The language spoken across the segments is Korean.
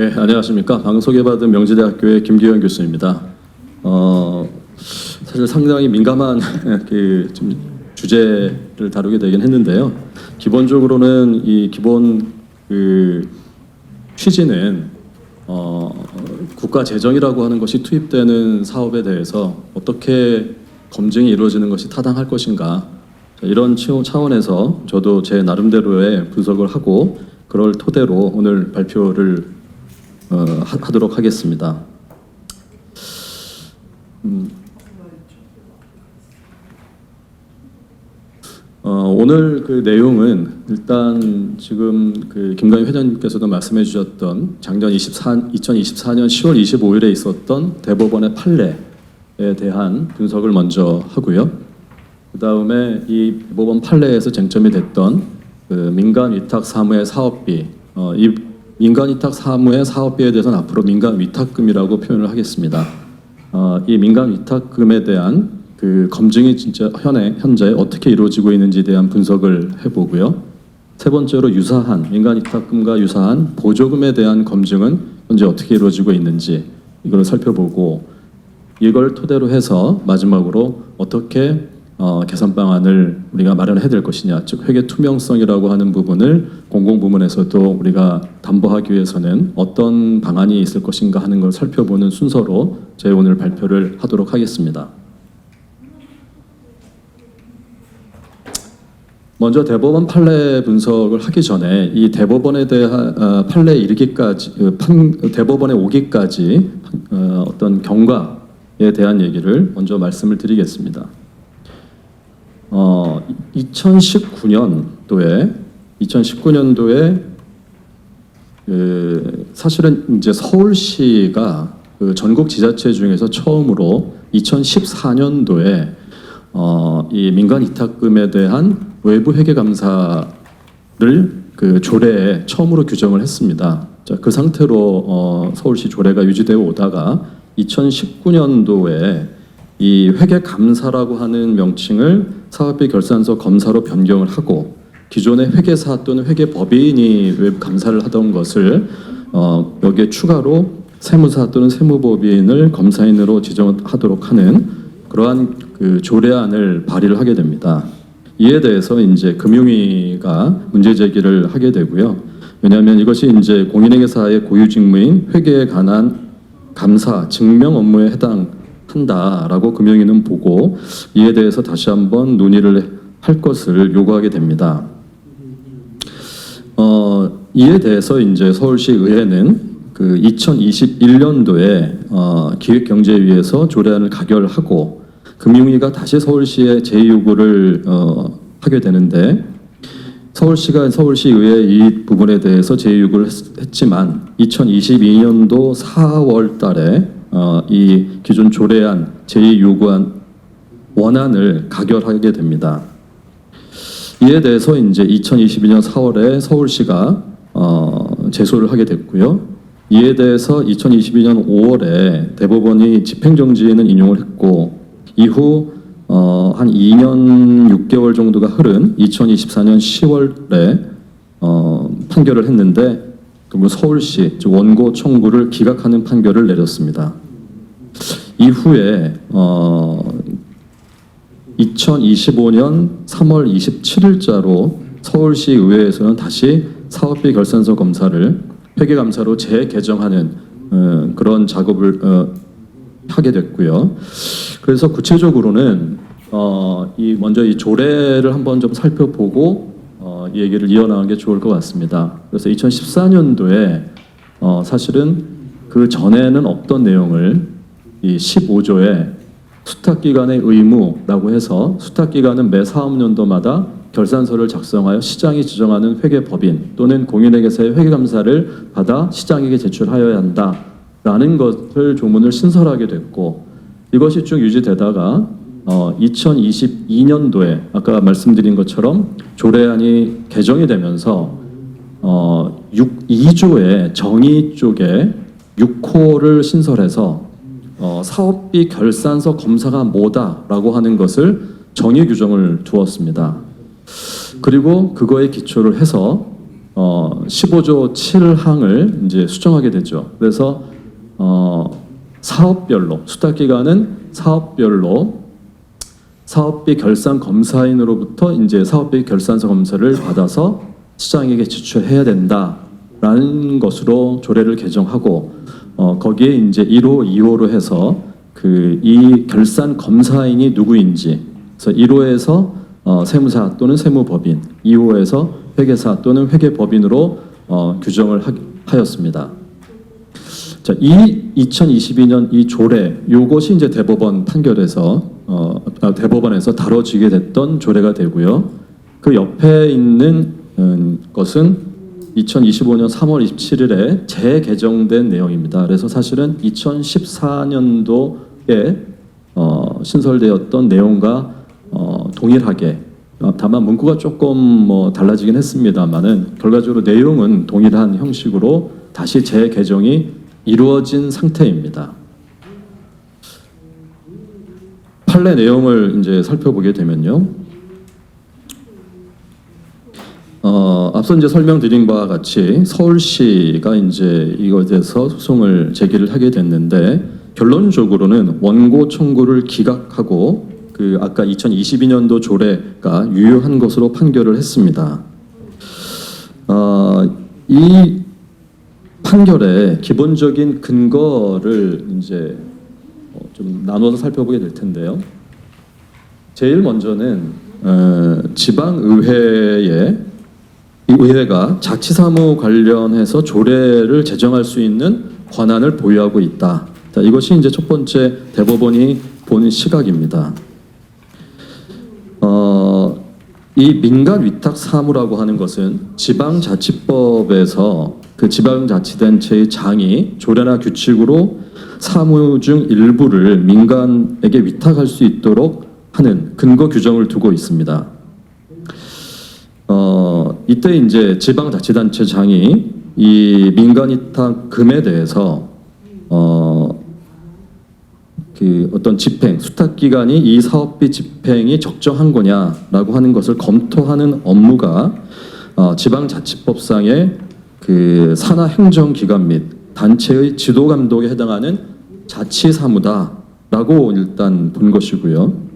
네, 안녕하십니까. 방금 소개받은 명지대학교의 김기현 교수입니다. 사실 상당히 민감한 좀 주제를 다루게 되긴 했는데요. 기본적으로는 이 기본 취지는 국가 재정이라고 하는 것이 투입되는 사업에 대해서 어떻게 검증이 이루어지는 것이 타당할 것인가, 이런 차원에서 저도 제 나름대로의 분석을 하고 그걸 토대로 오늘 발표를 하도록 하겠습니다. 오늘 그 내용은 일단 지금 그 김강희 회장님께서도 말씀해 주셨던 작년 2024년 10월 25일에 있었던 대법원의 판례에 대한 분석을 먼저 하고요. 그 다음에 이 대법원 판례에서 쟁점이 됐던 그 민간 위탁 사무의 사업비, 이 민간 위탁 사무의 사업비에 대해서는 앞으로 민간 위탁금이라고 표현을 하겠습니다. 이 민간 위탁금에 대한 그 검증이 진짜 현재 어떻게 이루어지고 있는지에 대한 분석을 해보고요. 세 번째로 유사한 민간 위탁금과 유사한 보조금에 대한 검증은 현재 어떻게 이루어지고 있는지 이걸 살펴보고, 이걸 토대로 해서 마지막으로 어떻게 개선 방안을 우리가 마련해야 될 것이냐, 즉 회계 투명성이라고 하는 부분을 공공부문에서도 우리가 담보하기 위해서는 어떤 방안이 있을 것인가 하는 걸 살펴보는 순서로 제 오늘 발표를 하도록 하겠습니다. 먼저 대법원 판례 분석을 하기 전에 이 대법원에 대한 판례에 이르기까지, 대법원에 오기까지 어떤 경과에 대한 얘기를 먼저 말씀을 드리겠습니다. 2019년도에 사실은 이제 서울시가 그 전국 지자체 중에서 처음으로 2014년도에 이 민간 위탁금에 대한 외부 회계 감사를 그 조례에 처음으로 규정을 했습니다. 자, 그 상태로 서울시 조례가 유지되어 오다가 2019년도에 이 회계 감사라고 하는 명칭을 사업비 결산서 검사로 변경을 하고, 기존의 회계사 또는 회계법인이 외부 감사를 하던 것을 여기에 추가로 세무사 또는 세무법인을 검사인으로 지정하도록 하는 그러한 그 조례안을 발의를 하게 됩니다. 이에 대해서 이제 금융위가 문제 제기를 하게 되고요. 왜냐하면 이것이 이제 공인회계사의 고유 직무인 회계에 관한 감사 증명 업무에 해당한다라고 금융위는 보고, 이에 대해서 다시 한번 논의를 할 것을 요구하게 됩니다. 이에 대해서 이제 서울시 의회는 그 2021년도에 기획경제위에서 조례안을 가결하고, 금융위가 다시 서울시에 재요구를 하게 되는데, 서울시 의회 이 부분에 대해서 재요구를 했지만 2022년도 4월 달에 이 기존 조례안 재요구안 원안을 가결하게 됩니다. 이에 대해서 이제 2022년 4월에 서울시가 제소를 하게 됐고요. 이에 대해서 2022년 5월에 대법원이 집행정지에는 인용을 했고, 이후 한 2년 6개월 정도가 흐른 2024년 10월에 판결을 했는데, 서울시 즉 원고 청구를 기각하는 판결을 내렸습니다. 이후에 2025년 3월 27일자로 서울시 의회에서는 다시 사업비 결산서 검사를 회계감사로 재개정하는 그런 작업을 하게 됐고요. 그래서 구체적으로는 먼저 이 조례를 한번 좀 살펴보고 이 얘기를 이어나가는 게 좋을 것 같습니다. 그래서 2014년도에 사실은 그 전에는 없던 내용을 이 15조에 수탁기관의 의무라고 해서, 수탁기관은 매 사업년도마다 결산서를 작성하여 시장이 지정하는 회계법인 또는 공인회계사의 회계감사를 받아 시장에게 제출하여야 한다라는 것을 조문을 신설하게 됐고, 이것이 쭉 유지되다가 2022년도에 아까 말씀드린 것처럼 조례안이 개정이 되면서 2조의 정의 쪽에 6호를 신설해서 사업비 결산서 검사가 뭐다라고 하는 것을 정의 규정을 두었습니다. 그리고 그거에 기초를 해서 15조 7항을 이제 수정하게 되죠. 그래서 사업별로 수탁 기간은 사업별로 사업비 결산 검사인으로부터 이제 사업비 결산서 검사를 받아서 시장에게 지출해야 된다라는 것으로 조례를 개정하고 거기에 이제 1호, 2호로 해서 이 결산 검사인이 누구인지 그래서 1호에서 세무사 또는 세무법인, 2호에서 회계사 또는 회계법인으로 규정을 하였습니다. 자, 2022년 이 조례, 요것이 이제 대법원 판결에서 대법원에서 다뤄지게 됐던 조례가 되고요. 그 옆에 있는 것은 2025년 3월 27일에 재개정된 내용입니다. 그래서 사실은 2014년도에 신설되었던 내용과 동일하게 다만 문구가 조금 달라지긴 했습니다만은 결과적으로 내용은 동일한 형식으로 다시 재개정이 이루어진 상태입니다. 판례 내용을 이제 살펴보게 되면요. 앞서 이제 설명드린 바와 같이 서울시가 이제 이것에 대해서 소송을 제기를 하게 됐는데 결론적으로는 원고 청구를 기각하고 아까 2022년도 조례가 유효한 것으로 판결을 했습니다. 이 판결의 기본적인 근거를 이제 좀 나눠서 살펴보게 될 텐데요. 제일 먼저는 의회가 자치사무 관련해서 조례를 제정할 수 있는 권한을 보유하고 있다. 자, 이것이 이제 첫 번째 대법원이 본 시각입니다. 이 민간 위탁 사무라고 하는 것은 지방자치법에서 그 지방자치단체의 장이 조례나 규칙으로 사무 중 일부를 민간에게 위탁할 수 있도록 하는 근거 규정을 두고 있습니다. 이때 이제 지방자치단체장이 이 민간 위탁금에 대해서 어떤 집행, 수탁 기간이 이 사업비 집행이 적정한 거냐라고 하는 것을 검토하는 업무가 지방자치법상의 산하 행정기관 및 단체의 지도 감독에 해당하는 자치사무다라고 일단 본 것이고요.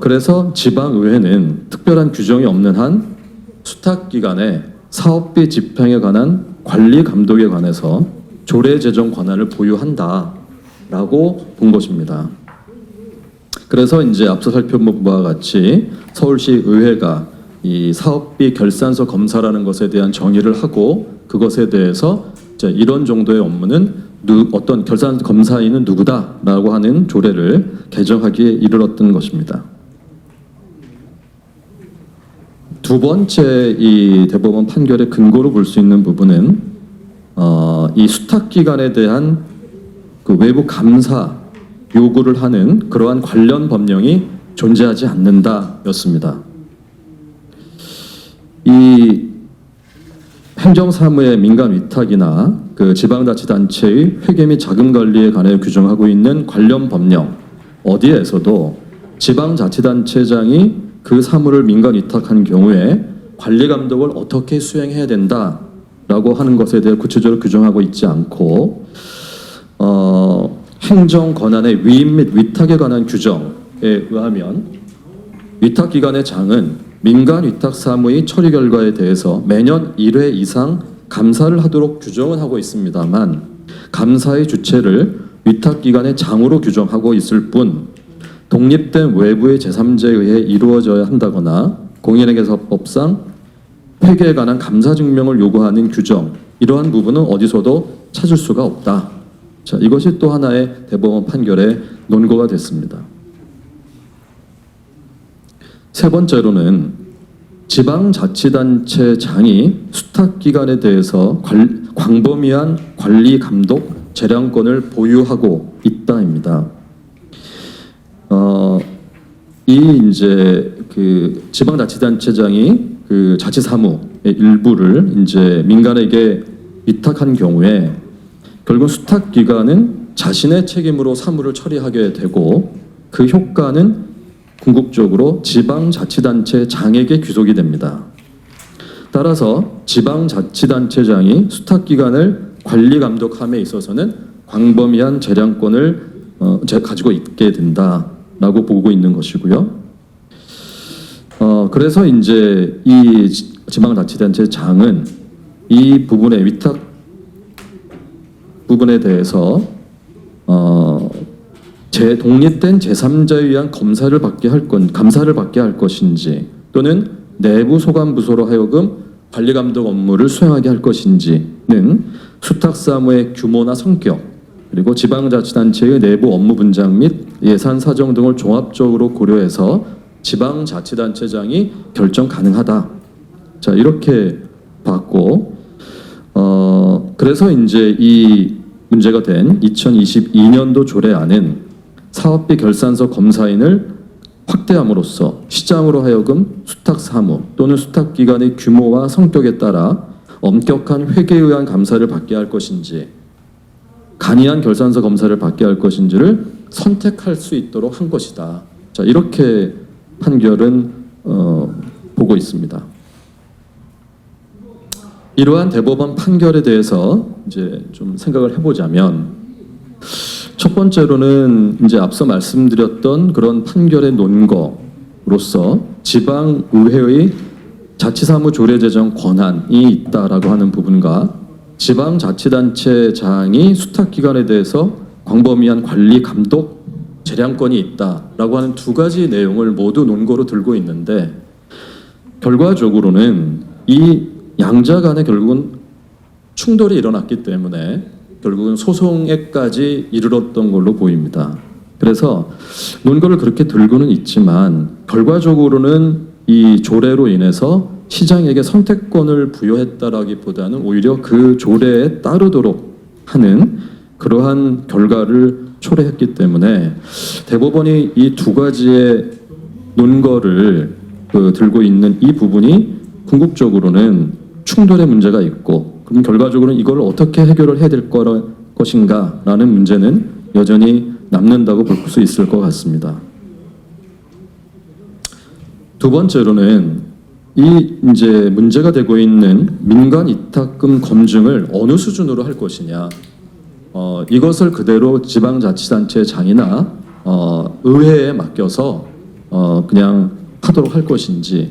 그래서 지방의회는 특별한 규정이 없는 한 수탁 기간에 사업비 집행에 관한 관리 감독에 관해서 조례 제정 권한을 보유한다라고 본 것입니다. 그래서 이제 앞서 살펴본 바와 같이 서울시 의회가 이 사업비 결산서 검사라는 것에 대한 정의를 하고 그것에 대해서 이런 정도의 업무는 어떤 결산 검사인은 누구다라고 하는 조례를 개정하기에 이르렀던 것입니다. 두 번째 이 대법원 판결의 근거로 볼 수 있는 부분은 이 수탁 기간에 대한 외부 감사 요구를 하는 그러한 관련 법령이 존재하지 않는다였습니다. 이 행정사무의 민간 위탁이나 지방자치단체의 회계 및 자금 관리에 관해 규정하고 있는 관련 법령 어디에서도 지방자치단체장이 그 사무를 민간 위탁한 경우에 관리 감독을 어떻게 수행해야 된다라고 하는 것에 대해 구체적으로 규정하고 있지 않고 행정 권한의 위임 및 위탁에 관한 규정에 의하면 위탁 기관의 장은 민간 위탁 사무의 처리 결과에 대해서 매년 1회 이상 감사를 하도록 규정은 하고 있습니다만 감사의 주체를 위탁 기관의 장으로 규정하고 있을 뿐 독립된 외부의 제3자에 의해 이루어져야 한다거나 공인회계사법상 회계에 관한 감사 증명을 요구하는 규정 이러한 부분은 어디서도 찾을 수가 없다. 자, 이것이 또 하나의 대법원 판결의 논거가 됐습니다. 세 번째로는 지방자치단체장이 수탁기관에 대해서 광범위한 관리 감독 재량권을 보유하고 있다입니다. 이제 지방자치단체장이 자치사무의 일부를 이제 민간에게 위탁한 경우에 결국 수탁기관은 자신의 책임으로 사무를 처리하게 되고 그 효과는 궁극적으로 지방자치단체장에게 귀속이 됩니다. 따라서 지방자치단체장이 수탁기관을 관리 감독함에 있어서는 광범위한 재량권을 가지고 있게 된다라고 보고 있는 것이고요. 그래서 이제 이 지방자치단체장은 이 부분의 위탁 부분에 대해서 독립된 제3자에 의한 감사를 받게 할 것인지 또는 내부 소관부서로 하여금 관리감독 업무를 수행하게 할 것인지는 수탁사무의 규모나 성격 그리고 지방자치단체의 내부 업무 분장 및 예산 사정 등을 종합적으로 고려해서 지방자치단체장이 결정 가능하다. 자, 이렇게 봤고 그래서 이제 이 문제가 된 2022년도 조례안은 사업비 결산서 검사인을 확대함으로써 시장으로 하여금 수탁사무 또는 수탁기관의 규모와 성격에 따라 엄격한 회계에 의한 감사를 받게 할 것인지 간이한 결산서 검사를 받게 할 것인지를 선택할 수 있도록 한 것이다. 자, 이렇게 판결은 보고 있습니다. 이러한 대법원 판결에 대해서 이제 좀 생각을 해보자면 첫 번째로는 이제 앞서 말씀드렸던 그런 판결의 논거로서 지방의회의 자치사무 조례 제정 권한이 있다라고 하는 부분과 지방자치단체장이 수탁기관에 대해서 광범위한 관리 감독 재량권이 있다라고 하는 두 가지 내용을 모두 논거로 들고 있는데 결과적으로는 이 양자 간에 결국은 충돌이 일어났기 때문에 결국은 소송에까지 이르렀던 걸로 보입니다. 그래서 논거를 그렇게 들고는 있지만 결과적으로는 이 조례로 인해서 시장에게 선택권을 부여했다라기보다는 오히려 그 조례에 따르도록 하는 그러한 결과를 초래했기 때문에 대법원이 이 두 가지의 논거를 들고 있는 이 부분이 궁극적으로는 충돌의 문제가 있고 그럼 결과적으로는 이걸 어떻게 해결을 해야 될 것인가라는 문제는 여전히 남는다고 볼 수 있을 것 같습니다. 두 번째로는 이 이제 문제가 되고 있는 민간 위탁금 검증을 어느 수준으로 할 것이냐, 이것을 그대로 지방자치단체장이나 의회에 맡겨서 그냥 하도록 할 것인지,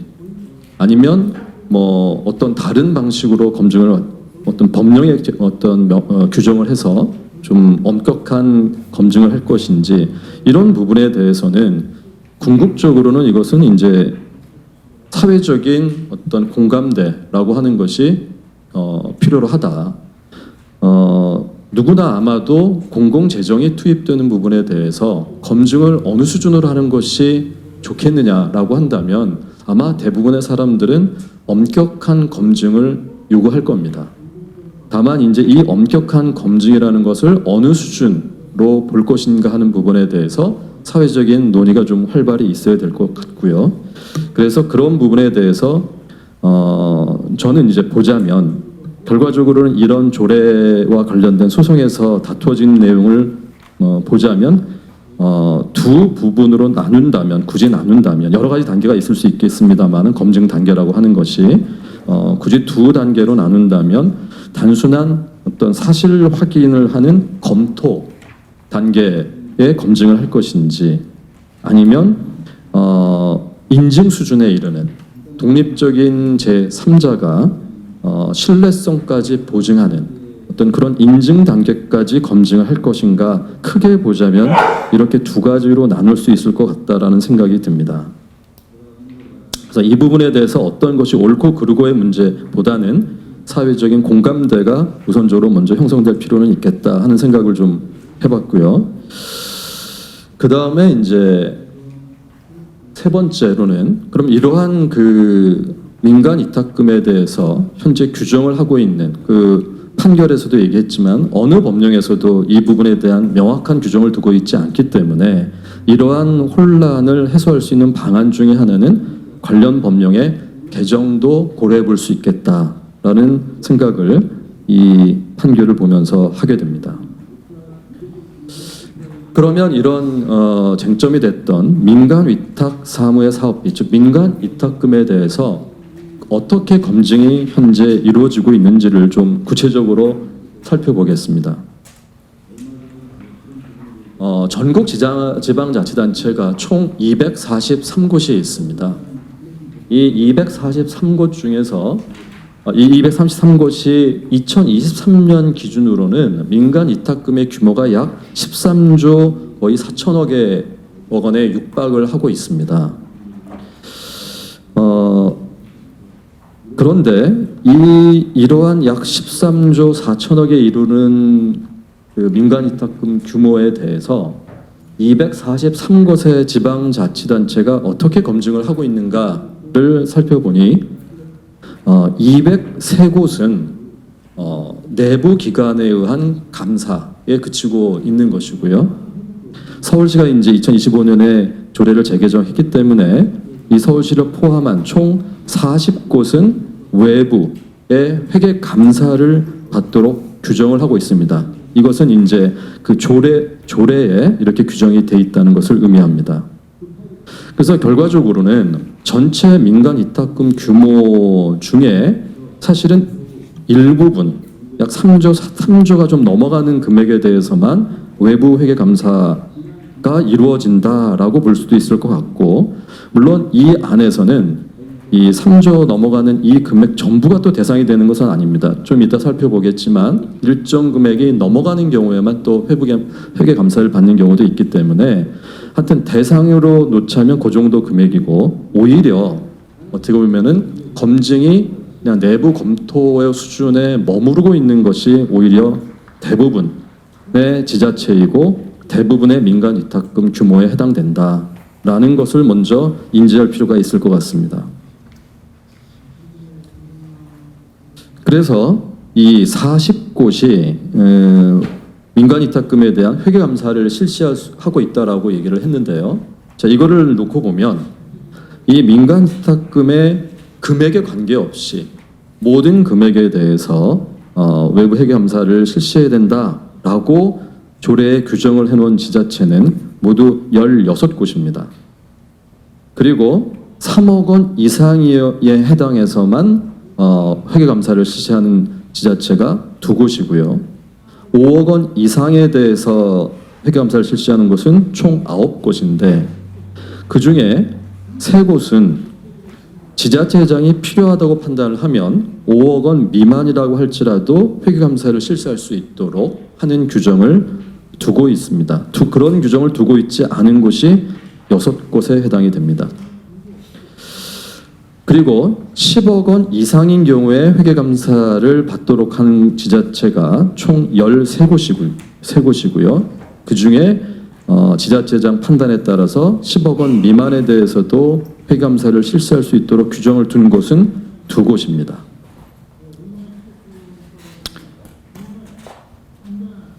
아니면 뭐 어떤 다른 방식으로 검증을 어떤 법령의 어떤 규정을 해서 좀 엄격한 검증을 할 것인지, 이런 부분에 대해서는 궁극적으로는 이것은 이제 사회적인 어떤 공감대라고 하는 것이 필요로 하다. 누구나 아마도 공공재정이 투입되는 부분에 대해서 검증을 어느 수준으로 하는 것이 좋겠느냐라고 한다면 아마 대부분의 사람들은 엄격한 검증을 요구할 겁니다. 다만 이제 이 엄격한 검증이라는 것을 어느 수준으로 볼 것인가 하는 부분에 대해서 사회적인 논의가 좀 활발히 있어야 될 것 같고요. 그래서 그런 부분에 대해서 저는 이제 보자면 결과적으로는 이런 조례와 관련된 소송에서 다투어진 내용을 보자면 두 부분으로 나눈다면, 굳이 나눈다면 여러 가지 단계가 있을 수 있겠습니다만은 검증 단계라고 하는 것이 굳이 두 단계로 나눈다면 단순한 어떤 사실 확인을 하는 검토 단계의 검증을 할 것인지, 아니면 인증 수준에 이르는 독립적인 제3자가 신뢰성까지 보증하는 어떤 그런 인증 단계까지 검증을 할 것인가, 크게 보자면 이렇게 두 가지로 나눌 수 있을 것 같다라는 생각이 듭니다. 그래서 이 부분에 대해서 어떤 것이 옳고 그르고의 문제보다는 사회적인 공감대가 우선적으로 먼저 형성될 필요는 있겠다 하는 생각을 좀 해봤고요. 그 다음에 이제 세 번째로는 그럼 이러한 그 민간 위탁금에 대해서 현재 규정을 하고 있는 그 판결에서도 얘기했지만 어느 법령에서도 이 부분에 대한 명확한 규정을 두고 있지 않기 때문에 이러한 혼란을 해소할 수 있는 방안 중에 하나는 관련 법령의 개정도 고려해 볼 수 있겠다라는 생각을 이 판결을 보면서 하게 됩니다. 그러면 이런 쟁점이 됐던 민간 위탁 사무의 사업비, 즉 민간 위탁금에 대해서 어떻게 검증이 현재 이루어지고 있는지를 좀 구체적으로 살펴보겠습니다. 전국 지방자치단체가 총 243곳이 있습니다. 이 243곳 중에서 이 233곳이 2023년 기준으로는 민간 위탁금의 규모가 약 13조 거의 4천억 원에 육박을 하고 있습니다. 그런데 이러한 약 13조 4천억에 이르는 그 민간 위탁금 규모에 대해서 243곳의 지방자치단체가 어떻게 검증을 하고 있는가를 살펴보니 203곳은 내부 기관에 의한 감사에 그치고 있는 것이고요. 서울시가 이제 2025년에 조례를 재개정했기 때문에 이 서울시를 포함한 총 40곳은 외부의 회계 감사를 받도록 규정을 하고 있습니다. 이것은 이제 그 조례에 이렇게 규정이 돼 있다는 것을 의미합니다. 그래서 결과적으로는 전체 민간 위탁금 규모 중에 사실은 일부분 약 3조가 좀 넘어가는 금액에 대해서만 외부 회계 감사가 이루어진다라고 볼 수도 있을 것 같고, 물론 이 안에서는 이 3조 넘어가는 이 금액 전부가 또 대상이 되는 것은 아닙니다. 좀 이따 살펴보겠지만 일정 금액이 넘어가는 경우에만 또 회계 감사를 받는 경우도 있기 때문에 하여튼 대상으로 놓자면 그 정도 금액이고, 오히려 어떻게 보면은 검증이 그냥 내부 검토의 수준에 머무르고 있는 것이 오히려 대부분의 지자체이고 대부분의 민간 위탁금 규모에 해당된다라는 것을 먼저 인지할 필요가 있을 것 같습니다. 그래서 이 40곳이 민간 위탁금에 대한 회계 감사를 실시하고 있다라고 얘기를 했는데요. 자, 이거를 놓고 보면 이 민간 위탁금의 금액에 관계없이 모든 금액에 대해서 외부 회계 감사를 실시해야 된다라고 조례에 규정을 해놓은 지자체는 모두 16곳입니다. 그리고 3억 원 이상에 해당해서만 회계 감사를 실시하는 지자체가 2곳이고요. 5억 원 이상에 대해서 회계 감사를 실시하는 곳은 총 9곳인데 그 중에 3곳은 지자체장이 필요하다고 판단을 하면 5억 원 미만이라고 할지라도 회계 감사를 실시할 수 있도록 하는 규정을 두고 있습니다. 그런 규정을 두고 있지 않은 곳이 6곳에 해당이 됩니다. 그리고 10억 원 이상인 경우에 회계감사를 받도록 하는 지자체가 총 13곳이고요. 그 중에 지자체장 판단에 따라서 10억 원 미만에 대해서도 회계감사를 실시할 수 있도록 규정을 둔 곳은 2곳입니다.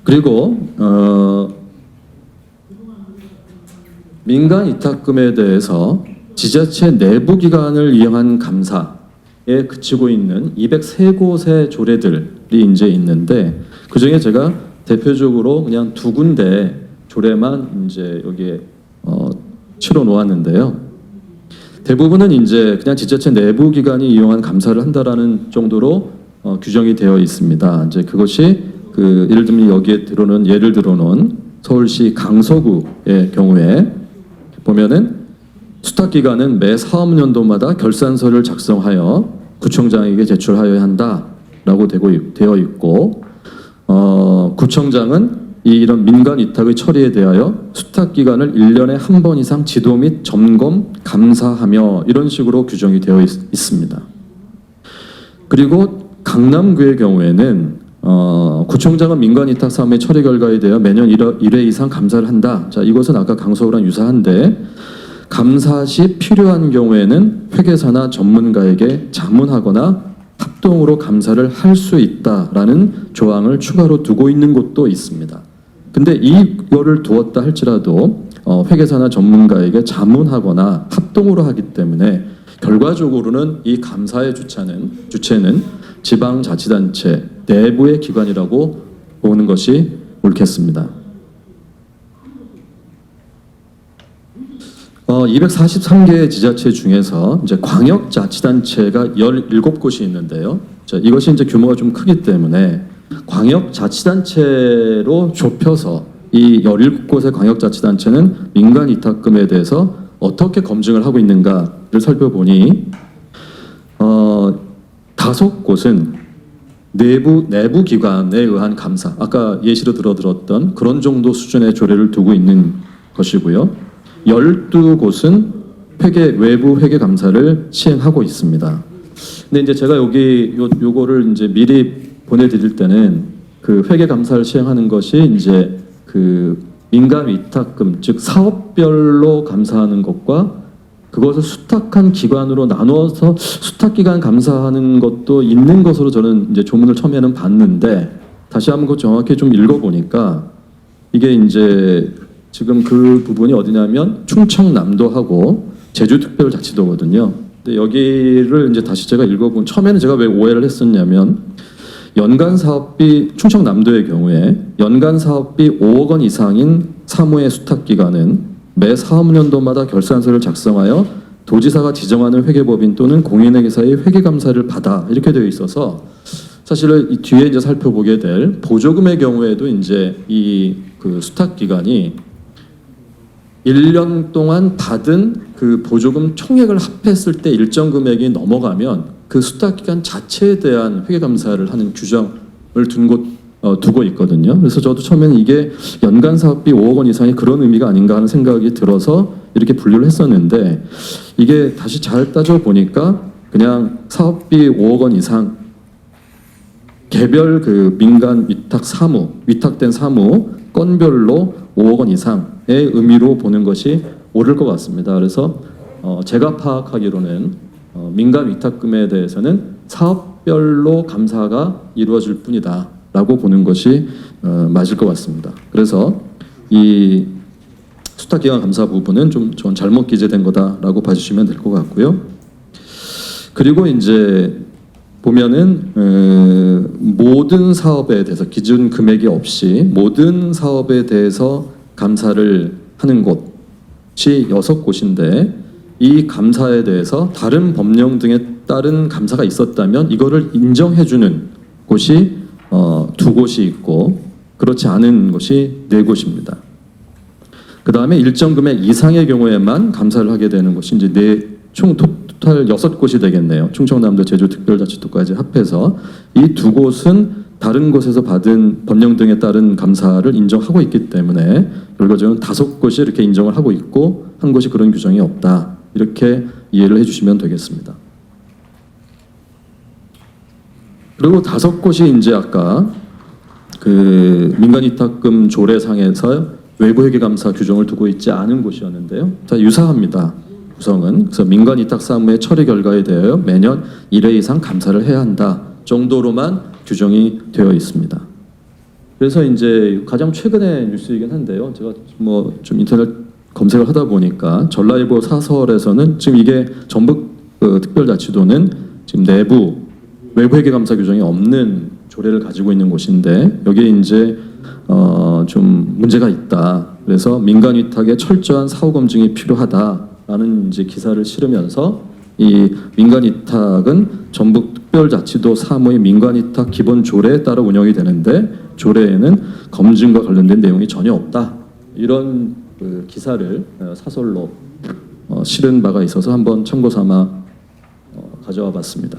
그리고 민간 위탁금에 대해서 지자체 내부 기관을 이용한 감사에 그치고 있는 203곳의 조례들이 이제 있는데 그 중에 제가 대표적으로 그냥 2군데 조례만 이제 여기에 치러 놓았는데요. 대부분은 이제 그냥 지자체 내부 기관이 이용한 감사를 한다라는 정도로 규정이 되어 있습니다. 이제 그것이 예를 들면 여기에 예를 들어놓은 서울시 강서구의 경우에 보면은 수탁기관은 매 사업연도마다 결산서를 작성하여 구청장에게 제출하여야 한다라고 되어 있고, 구청장은 이런 민간 위탁의 처리에 대하여 수탁기관을 1년에 한 번 이상 지도 및 점검, 감사하며 이런 식으로 규정이 되어 있습니다. 그리고 강남구의 경우에는 구청장은 민간 위탁 사업의 처리 결과에 대하여 매년 1회 이상 감사를 한다. 자, 이것은 아까 강서구랑 유사한데 감사 시 필요한 경우에는 회계사나 전문가에게 자문하거나 합동으로 감사를 할 수 있다라는 조항을 추가로 두고 있는 곳도 있습니다. 근데 이거를 두었다 할지라도 회계사나 전문가에게 자문하거나 합동으로 하기 때문에 결과적으로는 이 감사의 주체는 지방자치단체 내부의 기관이라고 보는 것이 옳겠습니다. 243개 지자체 중에서 이제 광역자치단체가 17곳이 있는데요. 자, 이것이 이제 규모가 좀 크기 때문에 광역자치단체로 좁혀서 이 17곳의 광역자치단체는 민간 위탁금에 대해서 어떻게 검증을 하고 있는가를 살펴보니 5곳은 내부 기관에 의한 감사, 아까 예시로 들었던 그런 정도 수준의 조례를 두고 있는 것이고요. 12곳은 외부 회계 감사를 시행하고 있습니다. 근데 이제 제가 요거를 이제 미리 보내드릴 때는 그 회계 감사를 시행하는 것이 이제 그 민간 위탁금, 즉 사업별로 감사하는 것과 그것을 수탁한 기관으로 나누어서 수탁기관 감사하는 것도 있는 것으로 저는 이제 조문을 처음에는 봤는데 다시 한번 그거 정확히 좀 읽어보니까 이게 이제 지금 그 부분이 어디냐면 충청남도하고 제주특별자치도거든요. 근데 여기를 이제 다시 제가 읽어본 처음에는 제가 왜 오해를 했었냐면 연간 사업비 충청남도의 경우에 연간 사업비 5억 원 이상인 사무의 수탁 기관은 매 사업년도마다 결산서를 작성하여 도지사가 지정하는 회계법인 또는 공인회계사의 회계감사를 받아 이렇게 되어 있어서 사실은 이 뒤에 이제 살펴보게 될 보조금의 경우에도 이제 이 그 수탁 기관이 1년 동안 받은 그 보조금 총액을 합했을 때 일정 금액이 넘어가면 그 수탁 기간 자체에 대한 회계 감사를 하는 규정을 두고 있거든요. 그래서 저도 처음에는 이게 연간 사업비 5억 원 이상의 그런 의미가 아닌가 하는 생각이 들어서 이렇게 분류를 했었는데 이게 다시 잘 따져 보니까 그냥 사업비 5억 원 이상 개별 그 민간 위탁된 사무 건별로 5억 원 이상의 의미로 보는 것이 옳을 것 같습니다. 그래서 제가 파악하기로는 민간 위탁금에 대해서는 사업별로 감사가 이루어질 뿐이다라고 보는 것이 맞을 것 같습니다. 그래서 이 수탁기관 감사 부분은 전 잘못 기재된 거다라고 봐주시면 될 것 같고요. 그리고 이제 보면은 모든 사업에 대해서 기준 금액이 없이 모든 사업에 대해서 감사를 하는 곳이 6곳인데 이 감사에 대해서 다른 법령 등에 따른 감사가 있었다면 이거를 인정해주는 곳이 2곳이 있고 그렇지 않은 곳이 4곳입니다. 그 다음에 일정 금액 이상의 경우에만 감사를 하게 되는 곳이 이제 총 토탈 6곳이 되겠네요. 충청남도 제주특별자치도까지 합해서 이 2곳은 다른 곳에서 받은 법령 등에 따른 감사를 인정하고 있기 때문에 결과적으로 5곳이 이렇게 인정을 하고 있고 한 곳이 그런 규정이 없다. 이렇게 이해를 해주시면 되겠습니다. 그리고 5곳이 이제 아까 그 민간위탁금 조례상에서 외부회계감사 규정을 두고 있지 않은 곳이었는데요. 자, 유사합니다. 구성은 그래서 민간위탁 사무의 처리 결과에 대하여 매년 1회 이상 감사를 해야 한다 정도로만 규정이 되어 있습니다. 그래서 이제 가장 최근의 뉴스이긴 한데요. 제가 뭐 좀 인터넷 검색을 하다 보니까 전라일보 사설에서는 지금 이게 전북 특별자치도는 지금 외부회계감사 규정이 없는 조례를 가지고 있는 곳인데 여기에 이제 좀 문제가 있다. 그래서 민간위탁에 철저한 사후 검증이 필요하다라는 이제 기사를 실으면서 이 민간위탁은 전북 특별자치도 사무의 민간위탁 기본 조례에 따라 운영이 되는데 조례에는 검증과 관련된 내용이 전혀 없다. 이런 그 기사를 사설로 실은 바가 있어서 한번 참고 삼아 가져와 봤습니다.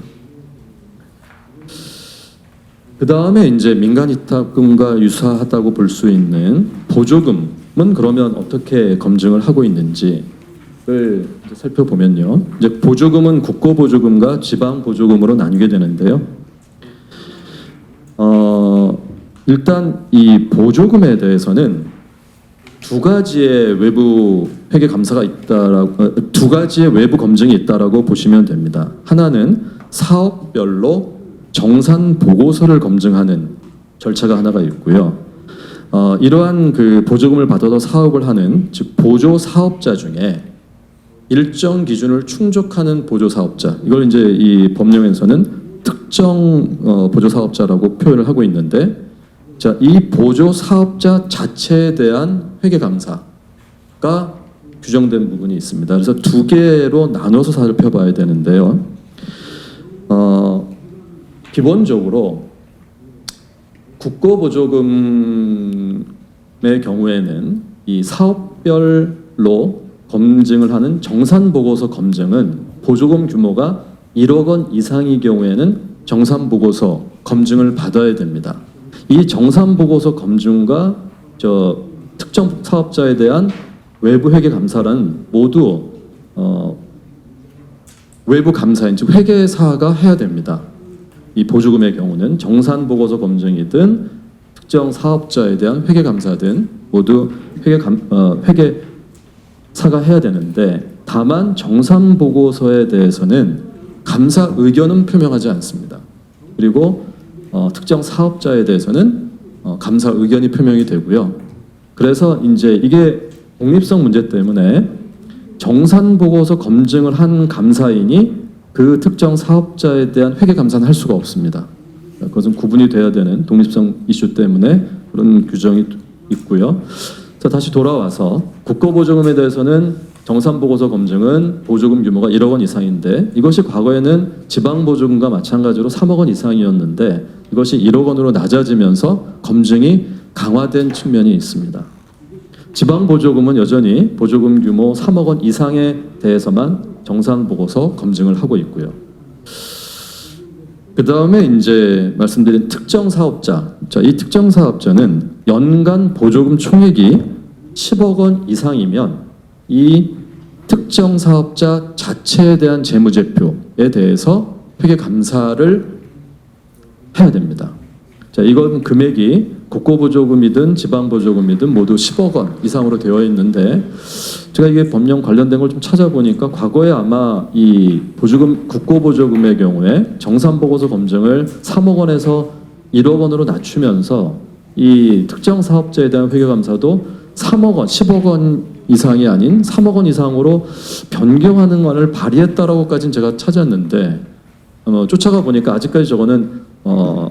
그 다음에 이제 민간위탁금과 유사하다고 볼 수 있는 보조금은 그러면 어떻게 검증을 하고 있는지를 살펴보면요. 이제 보조금은 국고보조금과 지방보조금으로 나뉘게 되는데요. 일단 이 보조금에 대해서는 2가지의 외부 회계 감사가 있다라고 2가지의 외부 검증이 있다라고 보시면 됩니다. 하나는 사업별로 정산 보고서를 검증하는 절차가 하나가 있고요. 이러한 그 보조금을 받아서 사업을 하는 즉 보조 사업자 중에 일정 기준을 충족하는 보조 사업자 이걸 이제 이 법령에서는 특정 보조 사업자라고 표현을 하고 있는데 자, 이 보조 사업자 자체에 대한 회계 감사가 규정된 부분이 있습니다. 그래서 두 개로 나눠서 살펴봐야 되는데요. 기본적으로 국고보조금의 경우에는 이 사업별로 검증을 하는 정산보고서 검증은 보조금 규모가 1억 원 이상의 경우에는 정산보고서 검증을 받아야 됩니다. 이 정산보고서 검증과 특정 사업자에 대한 외부 회계 감사는 모두 외부 감사인 즉 회계사가 해야 됩니다. 이 보조금의 경우는 정산보고서 검증이든 특정 사업자에 대한 회계 감사든 모두 회계사가 해야 되는데 다만 정산보고서에 대해서는 감사 의견은 표명하지 않습니다. 그리고 특정 사업자에 대해서는 감사 의견이 표명이 되고요. 그래서 이제 이게 독립성 문제 때문에 정산보고서 검증을 한 감사인이 그 특정 사업자에 대한 회계 감사는 할 수가 없습니다. 그것은 구분이 돼야 되는 독립성 이슈 때문에 그런 규정이 있고요. 자, 다시 돌아와서 국고보조금에 대해서는 정산보고서 검증은 보조금 규모가 1억 원 이상인데 이것이 과거에는 지방보조금과 마찬가지로 3억 원 이상이었는데 이것이 1억 원으로 낮아지면서 검증이 강화된 측면이 있습니다. 지방보조금은 여전히 보조금 규모 3억 원 이상에 대해서만 정산보고서 검증을 하고 있고요. 그 다음에 이제 말씀드린 특정 사업자. 자, 이 특정 사업자는 연간 보조금 총액이 10억 원 이상이면 이 특정 사업자 자체에 대한 재무제표에 대해서 회계 감사를 해야 됩니다. 자, 이건 금액이 국고보조금이든 지방보조금이든 모두 10억 원 이상으로 되어 있는데 제가 이게 법령 관련된 걸 좀 찾아보니까 과거에 아마 이 국고보조금의 경우에 정산보고서 검증을 3억 원에서 1억 원으로 낮추면서 이 특정 사업자에 대한 회계감사도 3억 원, 10억 원 이상이 아닌 3억 원 이상으로 변경하는 것을 발의했다라고까지는 제가 찾았는데 쫓아가 보니까 아직까지 저거는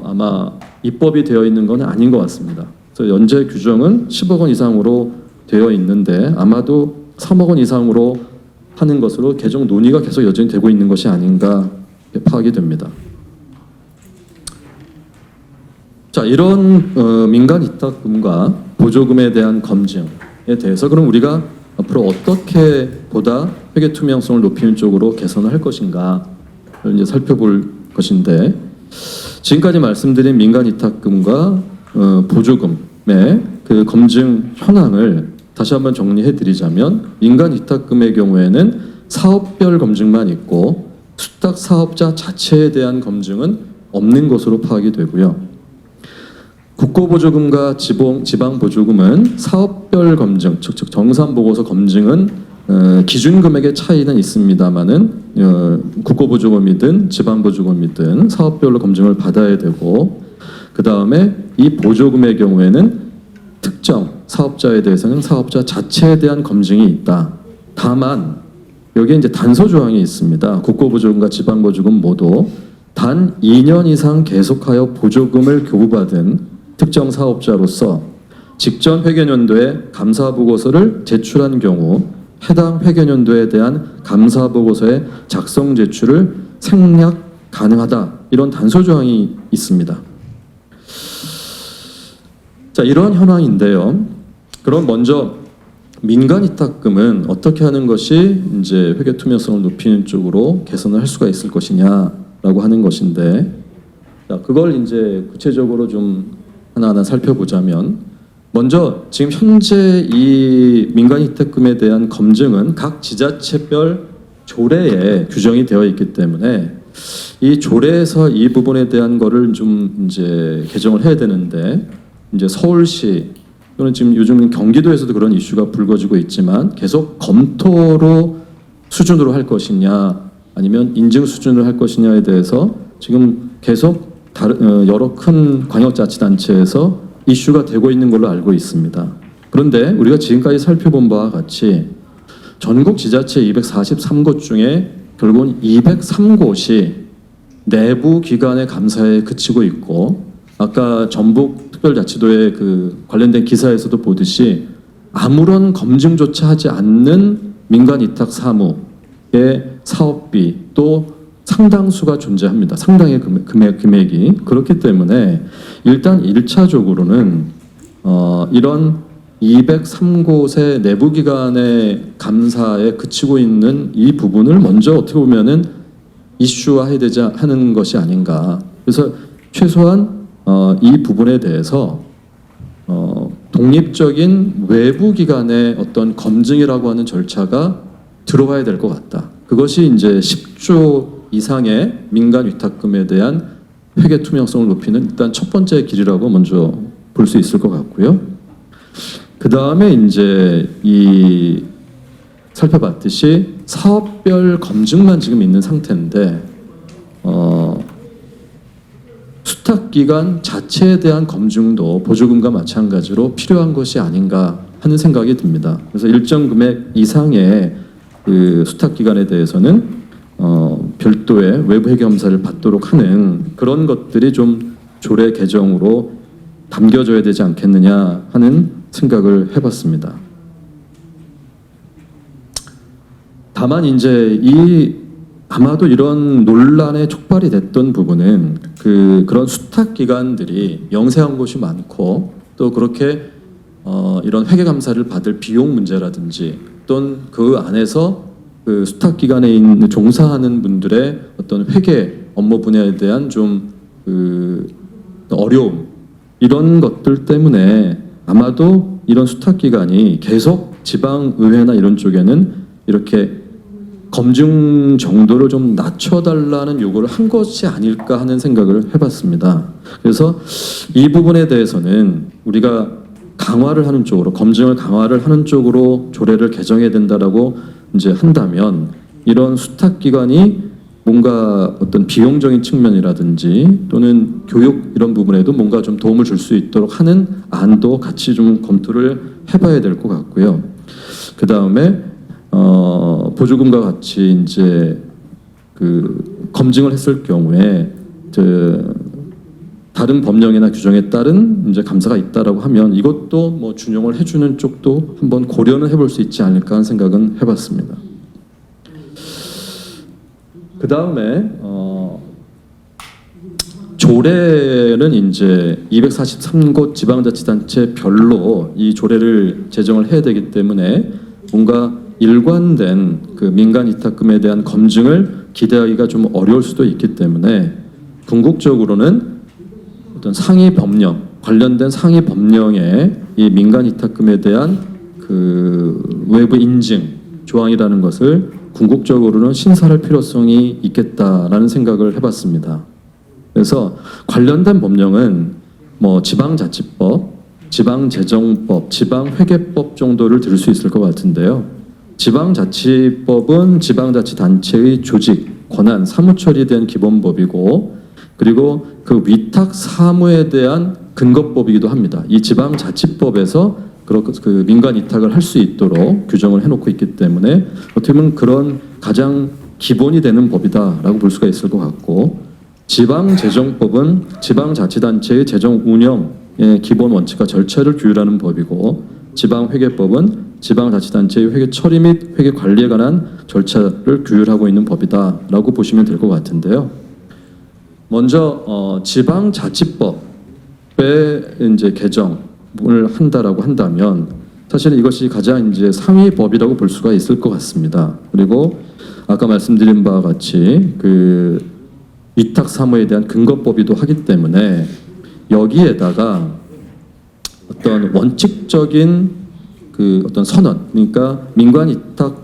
아마 입법이 되어 있는 건 아닌 것 같습니다. 그래서 현재 규정은 10억 원 이상으로 되어 있는데 아마도 3억 원 이상으로 하는 것으로 개정 논의가 계속 여전히 되고 있는 것이 아닌가 파악이 됩니다. 자, 이런 민간 위탁금과 보조금에 대한 검증에 대해서 그럼 우리가 앞으로 어떻게 보다 회계 투명성을 높이는 쪽으로 개선을 할 것인가를 이제 살펴볼 것인데 지금까지 말씀드린 민간 위탁금과 보조금의 그 검증 현황을 다시 한번 정리해 드리자면 민간 위탁금의 경우에는 사업별 검증만 있고 수탁 사업자 자체에 대한 검증은 없는 것으로 파악이 되고요. 국고보조금과 지방보조금은 사업별 검증, 즉 정산보고서 검증은 기준 금액의 차이는 있습니다만은 국고보조금이든 지방보조금이든 사업별로 검증을 받아야 되고 그 다음에 이 보조금의 경우에는 특정 사업자에 대해서는 사업자 자체에 대한 검증이 있다. 다만 여기에 이제 단서 조항이 있습니다. 국고보조금과 지방보조금 모두 단 2년 이상 계속하여 보조금을 교부받은 특정 사업자로서 직전 회계연도에 감사보고서를 제출한 경우 해당 회계연도에 대한 감사보고서의 작성 제출을 생략 가능하다. 이런 단서 조항이 있습니다. 자, 이런 현황인데요. 그럼 먼저 민간 위탁금은 어떻게 하는 것이 이제 회계 투명성을 높이는 쪽으로 개선을 할 수가 있을 것이냐라고 하는 것인데, 자, 그걸 이제 구체적으로 좀 하나하나 살펴보자면, 먼저 지금 현재 이 민간 위탁금에 대한 검증은 각 지자체별 조례에 규정이 되어 있기 때문에 이 조례에서 이 부분에 대한 거를 좀 이제 개정을 해야 되는데. 이제 서울시 또는 지금 요즘 경기도에서도 그런 이슈가 불거지고 있지만 계속 검토로 수준으로 할 것이냐 아니면 인증 수준으로 할 것이냐에 대해서 지금 계속 여러 큰 광역자치단체에서 이슈가 되고 있는 걸로 알고 있습니다. 그런데 우리가 지금까지 살펴본 바와 같이 전국 지자체 243곳 중에 결국은 203곳이 내부 기관의 감사에 그치고 있고 아까 전북 특별자치도의 그 관련된 기사에서도 보듯이 아무런 검증조차 하지 않는 민간 위탁 사무의 사업비 또 상당수가 존재합니다. 상당의 금액이. 그렇기 때문에 일단 1차적으로는 이런 203곳의 내부기관의 감사에 그치고 있는 이 부분을 먼저 어떻게 보면은 이슈화해야 되지 하는 것이 아닌가. 그래서 최소한 이 부분에 대해서 독립적인 외부 기관의 어떤 검증이라고 하는 절차가 들어와야 될 것 같다. 그것이 이제 10조 이상의 민간 위탁금에 대한 회계 투명성을 높이는 일단 첫 번째 길이라고 먼저 볼 수 있을 것 같고요. 그 다음에 이제 이 살펴봤듯이 사업별 검증만 지금 있는 상태인데 수탁기관 자체에 대한 검증도 보조금과 마찬가지로 필요한 것이 아닌가 하는 생각이 듭니다. 그래서 일정 금액 이상의 그 수탁기관에 대해서는 별도의 외부 회계 검사를 받도록 하는 그런 것들이 좀 조례 개정으로 담겨져야 되지 않겠느냐 하는 생각을 해봤습니다. 다만 이제 아마도 이런 논란의 촉발이 됐던 부분은 그런 수탁 기관들이 영세한 곳이 많고 또 그렇게 이런 회계 감사를 받을 비용 문제라든지 또는 그 안에서 그 수탁 기관에 있는 종사하는 분들의 어떤 회계 업무 분야에 대한 좀 어려움 이런 것들 때문에 아마도 이런 수탁 기관이 계속 지방 의회나 이런 쪽에는 이렇게 검증 정도를 좀 낮춰달라는 요구를 한 것이 아닐까 하는 생각을 해봤습니다. 그래서 이 부분에 대해서는 우리가 강화를 하는 쪽으로 검증을 강화를 하는 쪽으로 조례를 개정해야 된다라고 이제 한다면 이런 수탁 기관이 뭔가 어떤 비용적인 측면이라든지 또는 교육 이런 부분에도 뭔가 좀 도움을 줄 수 있도록 하는 안도 같이 좀 검토를 해봐야 될 것 같고요. 그 다음에 보조금과 같이 이제 그 검증을 했을 경우에 다른 법령이나 규정에 따른 이제 감사가 있다라고 하면 이것도 뭐 준용을 해주는 쪽도 한번 고려는 해볼 수 있지 않을까 하는 생각은 해봤습니다. 그 다음에 조례는 이제 243곳 지방자치단체별로 이 조례를 제정을 해야 되기 때문에 뭔가 일관된 그 민간 위탁금에 대한 검증을 기대하기가 좀 어려울 수도 있기 때문에 궁극적으로는 어떤 상위 법령 관련된 상위 법령에 이 민간 위탁금에 대한 그 외부 인증 조항이라는 것을 궁극적으로는 신설할 필요성이 있겠다라는 생각을 해봤습니다. 그래서 관련된 법령은 뭐 지방자치법, 지방재정법, 지방회계법 정도를 들을 수 있을 것 같은데요. 지방자치법은 지방자치단체의 조직, 권한, 사무처리에 대한 기본법이고 그리고 그 위탁 사무에 대한 근거법이기도 합니다. 이 지방자치법에서 그 민간 위탁을 할 수 있도록 규정을 해놓고 있기 때문에 어떻게 보면 그런 가장 기본이 되는 법이다라고 볼 수가 있을 것 같고 지방재정법은 지방자치단체의 재정 운영의 기본 원칙과 절차를 규율하는 법이고 지방회계법은 지방자치단체의 회계 처리 및 회계 관리에 관한 절차를 규율하고 있는 법이다라고 보시면 될 것 같은데요. 먼저 지방자치법의 이제 개정을 한다라고 한다면 사실 이것이 가장 이제 상위 법이라고 볼 수가 있을 것 같습니다. 그리고 아까 말씀드린 바와 같이 그 위탁 사무에 대한 근거법이기도 하기 때문에 여기에다가 어떤 원칙적인 그 어떤 선언, 그러니까 민간 위탁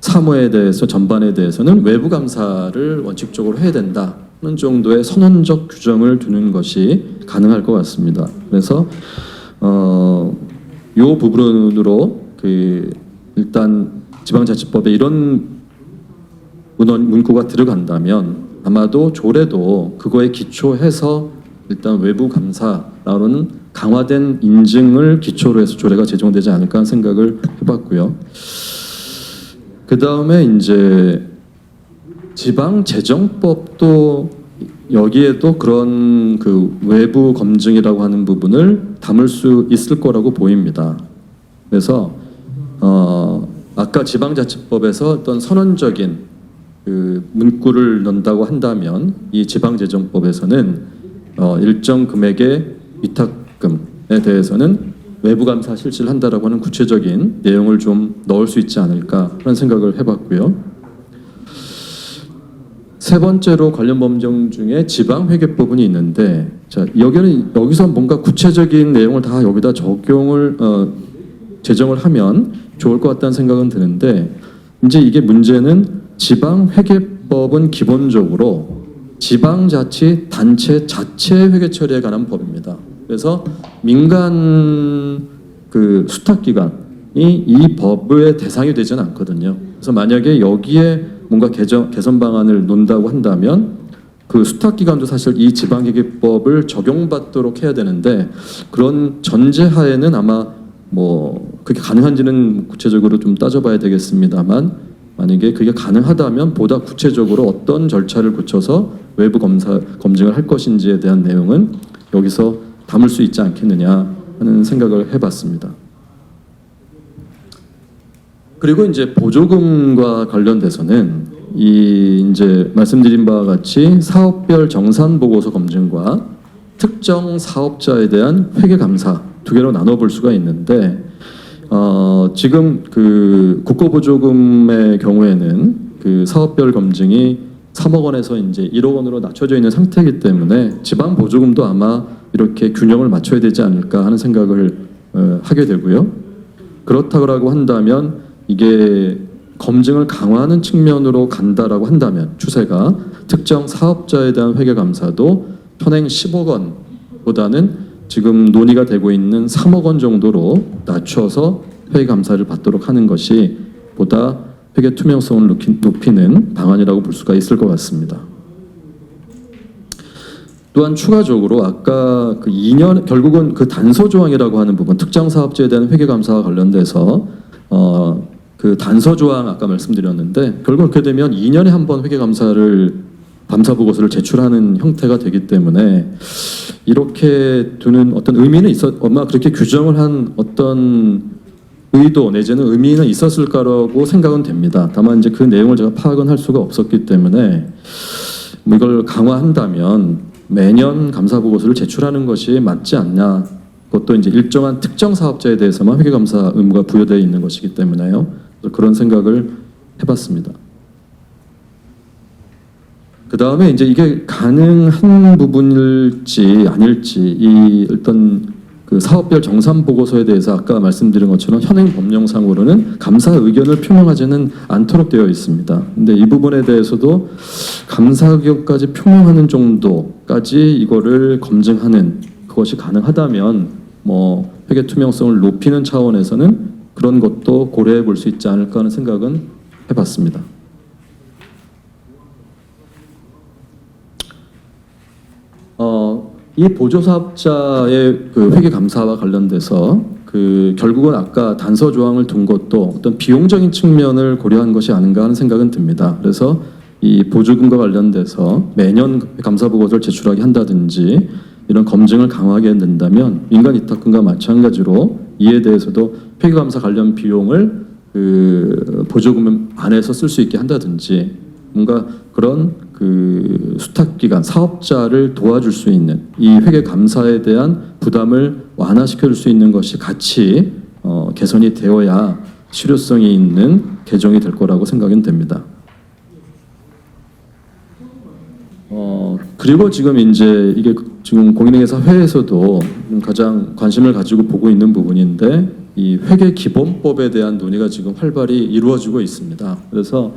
사무에 대해서 전반에 대해서는 외부 감사를 원칙적으로 해야 된다는 정도의 선언적 규정을 두는 것이 가능할 것 같습니다. 그래서 이 부분으로 그 일단 지방자치법에 이런 문구가 들어간다면 아마도 조례도 그거에 기초해서 일단 외부 감사라는 강화된 인증을 기초로 해서 조례가 제정되지 않을까 하는 생각을 해봤고요. 그 다음에 이제 지방재정법도 여기에도 그런 그 외부 검증이라고 하는 부분을 담을 수 있을 거라고 보입니다. 그래서 아까 지방자치법에서 어떤 선언적인 그 문구를 넣는다고 한다면 이 지방재정법에서는 일정 금액의 위탁금에 대해서는 외부 감사 실시를 한다라고 하는 구체적인 내용을 좀 넣을 수 있지 않을까 그런 생각을 해봤고요. 세 번째로 관련 법령 중에 지방회계법이 있는데, 자 여기서 뭔가 구체적인 내용을 다 여기다 제정을 하면 좋을 것 같다는 생각은 드는데, 이제 이게 문제는 지방회계법은 기본적으로 지방자치 단체 자체 회계 처리에 관한 법입니다. 그래서 민간 그 수탁기관이 이 법의 대상이 되지는 않거든요. 그래서 만약에 여기에 뭔가 개선 방안을 논다고 한다면 그 수탁기관도 사실 이 지방회계법을 적용받도록 해야 되는데, 그런 전제하에는 아마 뭐 그게 가능한지는 구체적으로 좀 따져봐야 되겠습니다만, 만약에 그게 가능하다면 보다 구체적으로 어떤 절차를 거쳐서 외부 검증을 할 것인지에 대한 내용은 여기서 담을 수 있지 않겠느냐 하는 생각을 해봤습니다. 그리고 이제 보조금과 관련돼서는 이제 말씀드린 바와 같이 사업별 정산 보고서 검증과 특정 사업자에 대한 회계 감사 두 개로 나눠볼 수가 있는데, 지금 그 국고보조금의 경우에는 그 사업별 검증이 3억 원에서 이제 1억 원으로 낮춰져 있는 상태이기 때문에 지방 보조금도 아마 이렇게 균형을 맞춰야 되지 않을까 하는 생각을 하게 되고요. 그렇다고 한다면 이게 검증을 강화하는 측면으로 간다라고 한다면 추세가 특정 사업자에 대한 회계 감사도 현행 10억 원보다는 지금 논의가 되고 있는 3억 원 정도로 낮춰서 회계 감사를 받도록 하는 것이 보다 회계 투명성을 높이는 방안이라고 볼 수가 있을 것 같습니다. 또한 추가적으로 아까 그 2년 결국은 그 단서 조항이라고 하는 부분, 특정 사업자에 대한 회계 감사와 관련돼서 그 단서 조항 아까 말씀드렸는데, 결국 그렇게 되면 2년에 한 번 회계 감사 보고서를 제출하는 형태가 되기 때문에 이렇게 두는 어떤 의미는 아마 그렇게 규정을 한 어떤 의도 내지는 의미는 있었을 거라고 생각은 됩니다. 다만 이제 그 내용을 제가 파악은 할 수가 없었기 때문에 뭐 이걸 강화한다면 매년 감사 보고서를 제출하는 것이 맞지 않냐. 그것도 이제 일정한 특정 사업자에 대해서만 회계 감사 의무가 부여되어 있는 것이기 때문에요. 그런 생각을 해봤습니다. 그 다음에 이제 이게 가능한 부분일지 아닐지, 이 일단 그 사업별 정산 보고서에 대해서 아까 말씀드린 것처럼 현행 법령상으로는 감사 의견을 표명하지는 않도록 되어 있습니다. 근데 이 부분에 대해서도 감사 의견까지 표명하는 정도까지 이거를 검증하는 그것이 가능하다면 뭐 회계 투명성을 높이는 차원에서는 그런 것도 고려해 볼 수 있지 않을까 하는 생각은 해봤습니다. 이 보조사업자의 그 회계 감사와 관련돼서 그 결국은 아까 단서 조항을 둔 것도 어떤 비용적인 측면을 고려한 것이 아닌가 하는 생각은 듭니다. 그래서 이 보조금과 관련돼서 매년 감사 보고서를 제출하게 한다든지 이런 검증을 강화하게 된다면 민간 위탁금과 마찬가지로 이에 대해서도 회계감사 관련 비용을 그 보조금 안에서 쓸 수 있게 한다든지 뭔가 그런 그 수탁기관 사업자를 도와줄 수 있는 이 회계감사에 대한 부담을 완화시켜 줄 수 있는 것이 같이 개선이 되어야 실효성이 있는 개정이 될 거라고 생각은 됩니다. 그리고 지금 이제 이게 지금 공인회계사 회에서도 가장 관심을 가지고 보고 있는 부분인데, 이 회계기본법에 대한 논의가 지금 활발히 이루어지고 있습니다. 그래서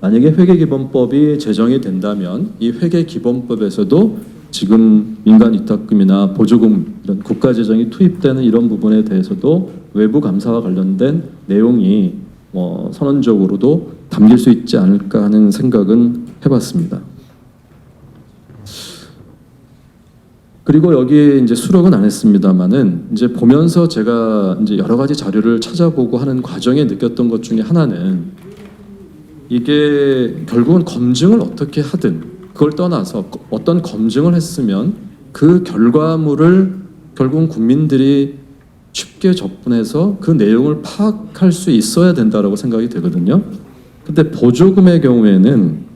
만약에 회계기본법이 제정이 된다면 이 회계기본법에서도 지금 민간 위탁금이나 보조금 이런 국가재정이 투입되는 이런 부분에 대해서도 외부 감사와 관련된 내용이 선언적으로도 담길 수 있지 않을까 하는 생각은 해봤습니다. 그리고 여기에 이제 수록은 안 했습니다만은 이제 보면서 제가 이제 여러 가지 자료를 찾아보고 하는 과정에 느꼈던 것 중에 하나는, 이게 결국은 검증을 어떻게 하든 그걸 떠나서 어떤 검증을 했으면 그 결과물을 결국은 국민들이 쉽게 접근해서 그 내용을 파악할 수 있어야 된다라고 생각이 되거든요. 근데 보조금의 경우에는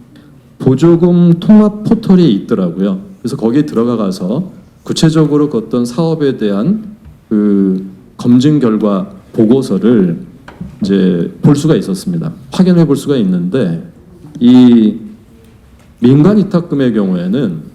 보조금 통합 포털이 있더라고요. 그래서 거기에 들어가서 구체적으로 그 어떤 사업에 대한 그 검증 결과 보고서를 이제 볼 수가 있었습니다. 확인해 볼 수가 있는데 이 민간 위탁금의 경우에는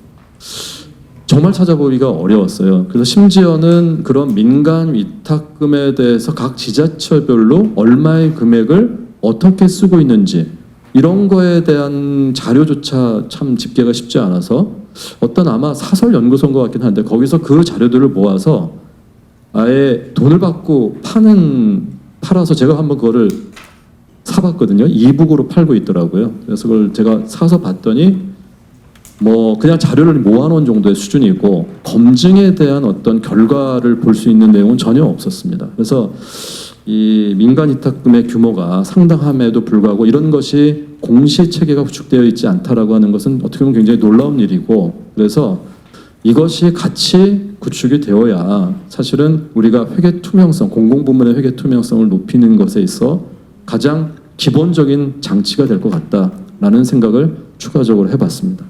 정말 찾아보기가 어려웠어요. 그래서 심지어는 그런 민간 위탁금에 대해서 각 지자체별로 얼마의 금액을 어떻게 쓰고 있는지 이런 거에 대한 자료조차 참 집계가 쉽지 않아서 어떤 아마 사설 연구소인 것 같긴 한데 거기서 그 자료들을 모아서 아예 돈을 받고 팔아서 제가 한번 그거를 사봤거든요. 이북으로 팔고 있더라고요. 그래서 그걸 제가 사서 봤더니 뭐 그냥 자료를 모아놓은 정도의 수준이고 검증에 대한 어떤 결과를 볼 수 있는 내용은 전혀 없었습니다. 그래서 이 민간 위탁금의 규모가 상당함에도 불구하고 이런 것이 공시 체계가 구축되어 있지 않다라고 하는 것은 어떻게 보면 굉장히 놀라운 일이고 그래서 이것이 같이 구축이 되어야 사실은 우리가 회계 투명성, 공공부문의 회계 투명성을 높이는 것에 있어 가장 기본적인 장치가 될 것 같다라는 생각을 추가적으로 해봤습니다.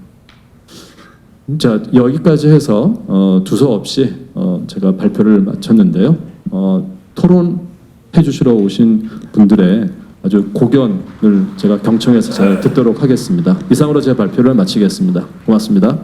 자, 여기까지 해서 두서없이 제가 발표를 마쳤는데요. 토론해 주시러 오신 분들의 아주 고견을 제가 경청해서 잘 듣도록 하겠습니다. 이상으로 제 발표를 마치겠습니다. 고맙습니다.